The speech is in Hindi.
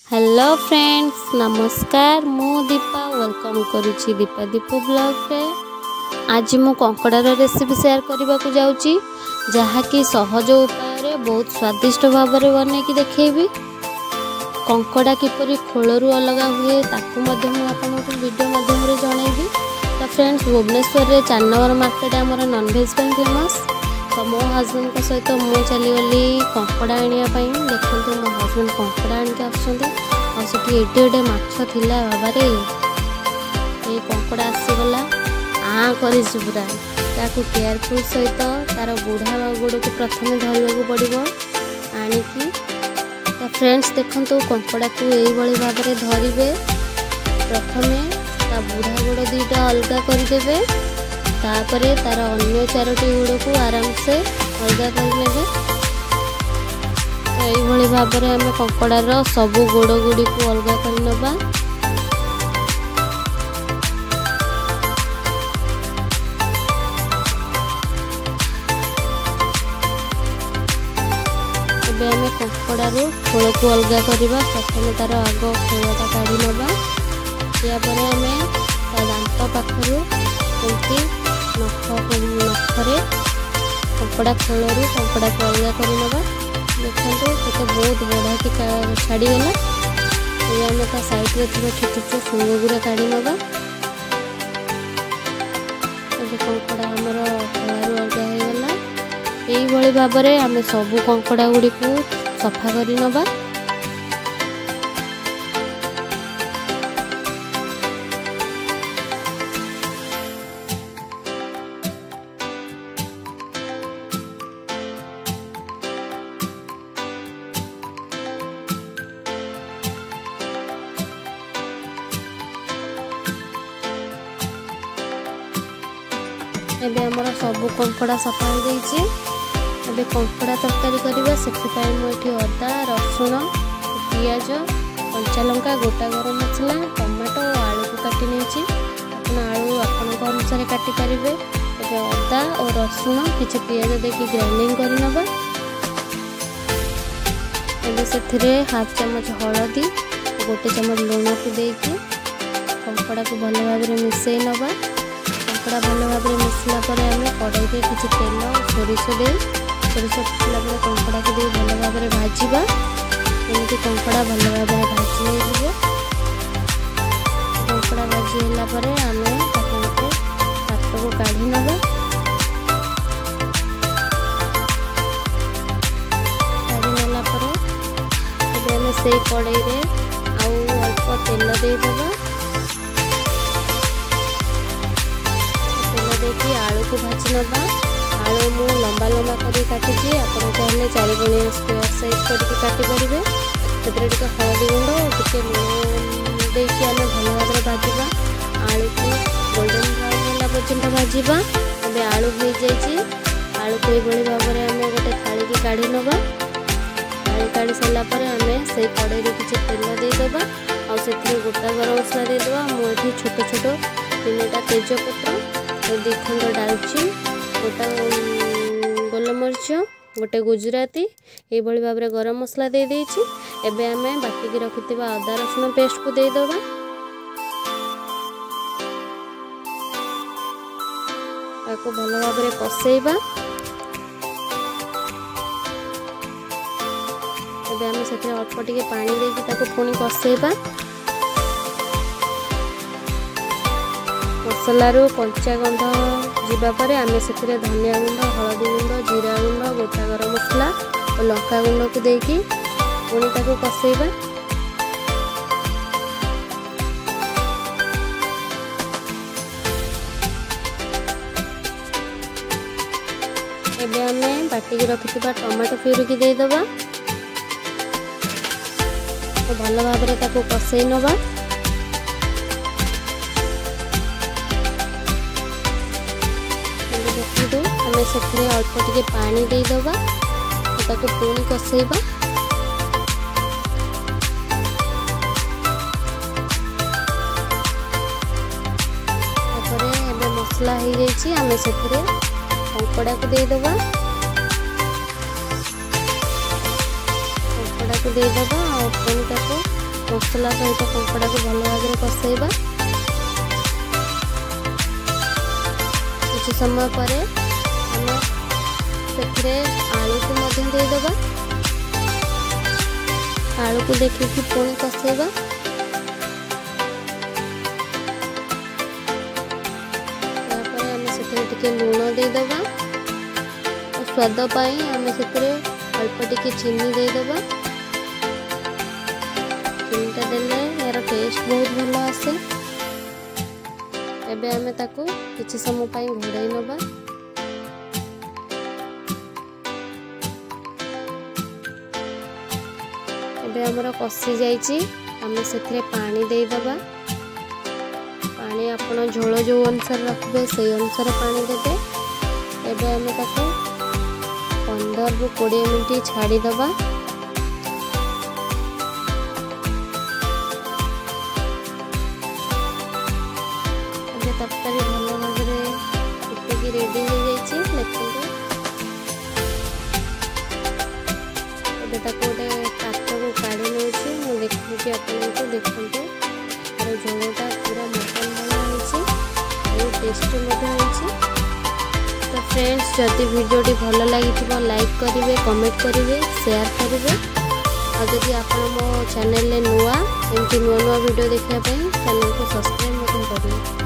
हेलो फ्रेंड्स नमस्कार मु दीपा वेलकम करुच्ची दीपा दीपू ब्लॉग रे। आज मु कंकड़ार रेसिपी शेयर करने को जाऊँगी जहाँकि सहज उपाय रे बहुत स्वादिष्ट भाव में बनैकी देखी। कंकड़ा किपरि खोलरू अलग हुए ताकू आपको वीडियो माध्यम जनइबी। तो फ्रेंड्स भुवनेश्वर रे 4 नंबर मार्केट आमर नॉनवेज फेमस। तो मो हजबैंड सहित मुझे चलीगली कंकड़ा आने देखो मो हजबैंड कंकड़ा आणिक आसटी एडे माछ थिला बाबारे ये कंकड़ा आसीगला आ कर पूरा ताकू केयरफुल सहित तार बुढ़ा गोड़ को प्रथम धरवा पड़ो आणिकी। तो फ्रेंड्स देखो कंकड़ा को यही भाव में धरवे प्रथम ता बुढ़ा गोड़ दीटा अलग करदे तापरे तार अन्य 4टी गोड़ को आराम से अलग कर यही भाव में आम कंकड़ार सबू गोड़ गुड़ी को अलग कर नबा। एबे आम कंकड़ार खोल को अलग करवा प्रथम तार आग खोलटा काढ़ी नबा। यापर आम दांत पाखर एमती नखरे कंकड़ा खोलू कंकड़ा को अलग कर नबा। देखो केते बहुत बढ़िया कि छाड़ीगला ये आम ता साइड रे थोड़ा छोट छोट सुंग गुड़ा काढ़ी नबा। कंकड़ा आमर खोलू अलग होगला यही भाव में आम सबू कंकड़ा गुड़ी को सफा कर नबा। एबे हमर सबू कंकड़ा सफा हो जाइए। एबे कंकड़ा तरकारी करबा से मुझे अदा रसुण पियाज कंचा लंका गोटा गरम मसला टमाटो आलू को काटी नहीं आलू आपन अनुसार काटी पारे। एबे अदा और रसुण किसी पियाज देखिए ग्राइंडिंग कर नबा। एबे से हाफ चम्मच हलदी गोटे चम्मच लुण को देकी कंकड़ा को भल भाव में मिसई नबा। कंकड़ा भल भाव में मिसला आम कड़ाई में किसी तेल सोरिष दे सोरिष फुटला कंकड़ा को दे भल भाव में भाजवा एमती कंकड़ा भल भाव में भाजी हो कंकड़ा भाजी आम हाथ को काढ़ी नवा। काढ़ी नाला आम से कड़ाई में आउ अल्प तेल देदेबा। देखिए आलू को भाजी नबा। आलू मु लंबा लंबा कर काटी आपन चाहे 4 गुणिया स्क्वायर साइज करके काटी पारे। से हलदी गुंड टे लुण देकी आम भल भाव में भाजवा आलू को गोल्डन ब्राउन होला पर्यंत भाजवा। एबे आलू हो जाइए आलू को यही भाव में आम गोटे थाली की काढ़ी नवा। थाली काढ़ी सारापर आम से कड़ाई में किसी तेल देदेबा और से गोटा गरम मसला देदेबा। मुझे छोट छोट 3टा तेजपत्र 2 खंड डालचिन गोटा गोलमरीच गोटे गुजराती ये भाव में गरम मसला दे देछि। एबे आमे बाटिकी रखिथिबा अदा रसुण पेस्ट को दे दबा। ताको भल भाव में कसेइबा। एबे आमे सेथे अल्प टिके पानी देकी ताको पुनी कसेइबा। मसलारू कंचा गंध जावापर आम से धनिया गुंड हलदी गुंड जीरा गुंड गोटा गरम मसला और लंका गुंड को देकी पुणी ताको कसेइबा। एबे आमे बाटिकी रखिथिबा टमाटो प्यूरी की देदबा तो भल भाव में ताको कसेइ नबा। आम से अल्प टिके पानी देदबा ताको पुणी कसेइबा। एबे मसला हो जाइए आम से कंकड़ा को देदबा। कंकड़ा को देदबा और पुणी ताको मसला सहित कंकड़ा को भल भाव में कषेबा। कुछ समय पर आम से आलू को देदेबा। आलू को देखिए पुणी कषेबा। टिके लुण देदेबा। स्वाद पाई आम से अल्प टिके चीनी देदेबा। चीनीटा देले यार टेस्ट बहुत भल आसे। एबे आमे ताको किछि समय पाई घोड़ाई नबा। एबे हमर कसी जाइछि। आमे सेथरे पानी देदेबा। पानी आपण झोल जो अनुसार रखबे से अनुसार पानी देबे। एबे आमे ताको 15 ରୁ 20 मिनट छाड़ी दबा। एबे तरकारी भल भाव में फुटिकी रेडी हो जाइछि। देखते एबे ताको गोटे पात्र को काढ़ी नउछि। मु देखुछि आपनको देखंतु और झोलटा पूरा मटन वाला होइछि और टेस्टी मटन होइछि। तो फ्रेंड्स जदि वीडियोटी भल लगी लाइक करेंगे, कमेंट करेंगे, शेयर करेंगे। और जदि आप मो चैनल नुआ एमती नुआ नुआ वीडियो देखा चैनल को सब्सक्राइब करेंगे।